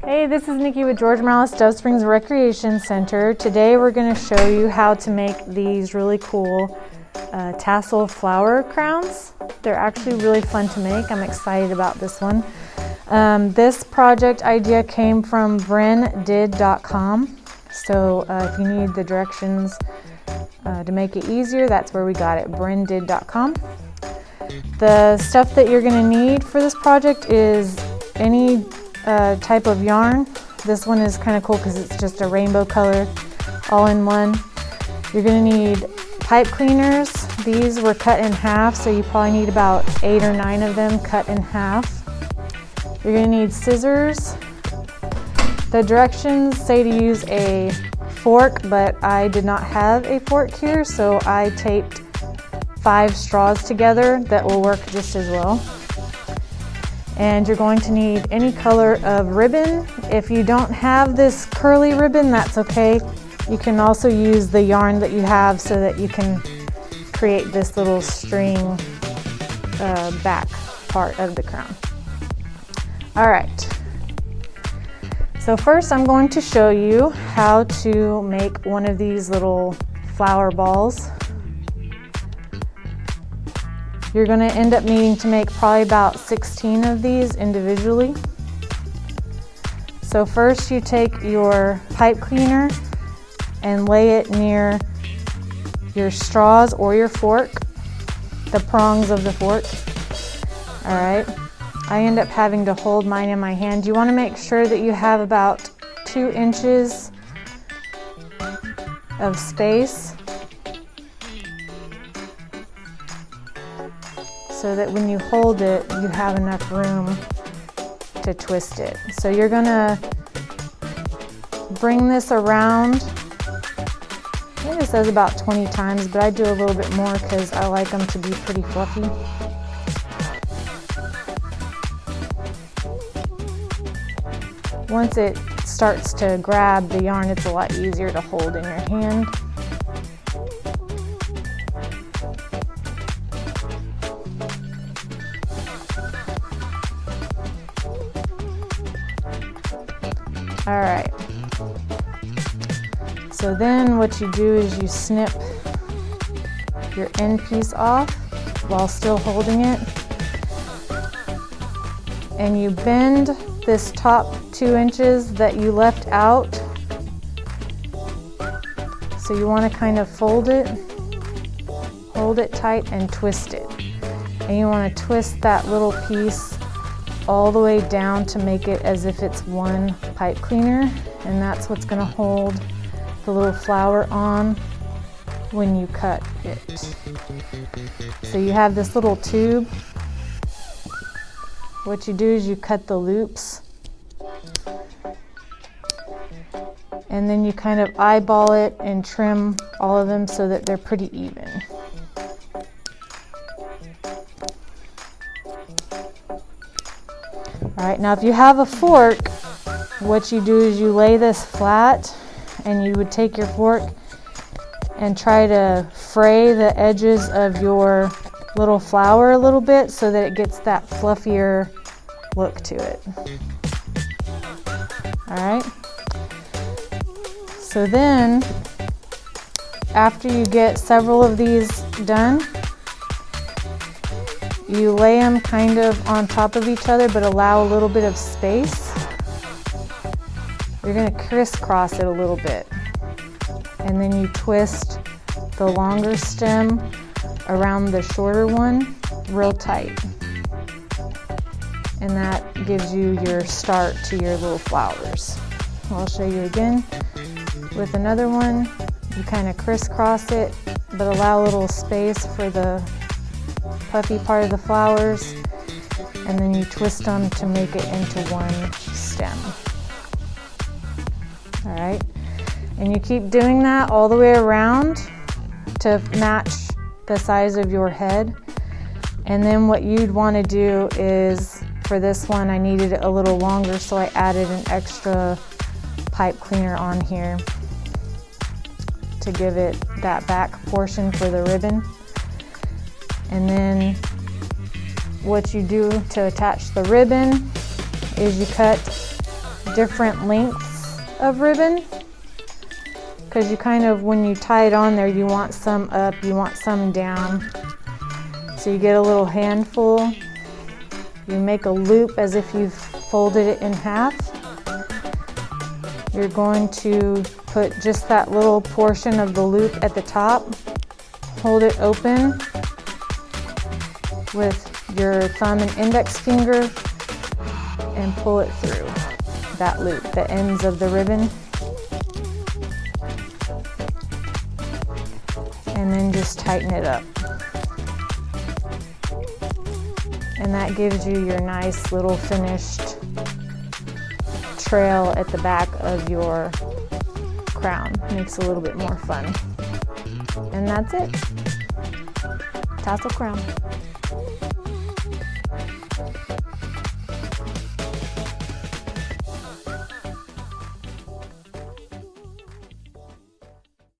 Hey, this is Nikki with George Morales Dove Springs Recreation Center. Today we're going to show you how to make these really cool tassel flower crowns. They're actually really fun to make. I'm excited about this one. This project idea came from brendid.com. So if you need the directions to make it easier, that's where we got it, brendid.com. The stuff that you're going to need for this project is any type of yarn. This one is kind of cool because it's just a rainbow color all in one. You're going to need pipe cleaners. These were cut in half, so you probably need about 8 or 9 of them cut in half. You're going to need scissors. The directions say to use a fork, but I did not have a fork here, so I taped 5 straws together that will work just as well. And you're going to need any color of ribbon. If you don't have this curly ribbon, that's okay. You can also use the yarn that you have so that you can create this little string back part of the crown. All right. So first I'm going to show you how to make one of these little flower balls. You're going to end up needing to make probably about 16 of these individually. So first you take your pipe cleaner and lay it near your straws or your fork, the prongs of the fork. All right. I end up having to hold mine in my hand. You want to make sure that you have about 2 inches of space, so that when you hold it, you have enough room to twist it. So you're gonna bring this around. I think it says about 20 times, but I do a little bit more because I like them to be pretty fluffy. Once it starts to grab the yarn, it's a lot easier to hold in your hand. All right, so then what you do is you snip your end piece off while still holding it, and you bend this top 2 inches that you left out. So you want to kind of fold it, hold it tight and twist it. And you want to twist that little piece all the way down to make it as if it's one pipe cleaner, and that's what's going to hold the little flower on when you cut it. So you have this little tube. What you do is you cut the loops, and then you kind of eyeball it and trim all of them so that they're pretty even. All right, now if you have a fork, what you do is you lay this flat, and you would take your fork and try to fray the edges of your little flower a little bit so that it gets that fluffier look to it. All right. So then, after you get several of these done, you lay them kind of on top of each other, but allow a little bit of space. You're going to crisscross it a little bit, and then you twist the longer stem around the shorter one real tight, and that gives you your start to your little flowers. I'll show you again with another one. You kind of crisscross it, but allow a little space for the puffy part of the flowers, and then you twist them to make it into one stem. All right, and you keep doing that all the way around to match the size of your head. And then what you'd want to do is, for this one I needed it a little longer, so I added an extra pipe cleaner on here to give it that back portion for the ribbon. And then what you do to attach the ribbon is you cut different lengths of ribbon, because you kind of, when you tie it on there, you want some up, you want some down. So you get a little handful, you make a loop as if you've folded it in half. You're going to put just that little portion of the loop at the top, hold it open with your thumb and index finger and pull it through that loop, the ends of the ribbon. And then just tighten it up. And that gives you your nice little finished trail at the back of your crown. Makes it a little bit more fun. And that's it. Tassel crown.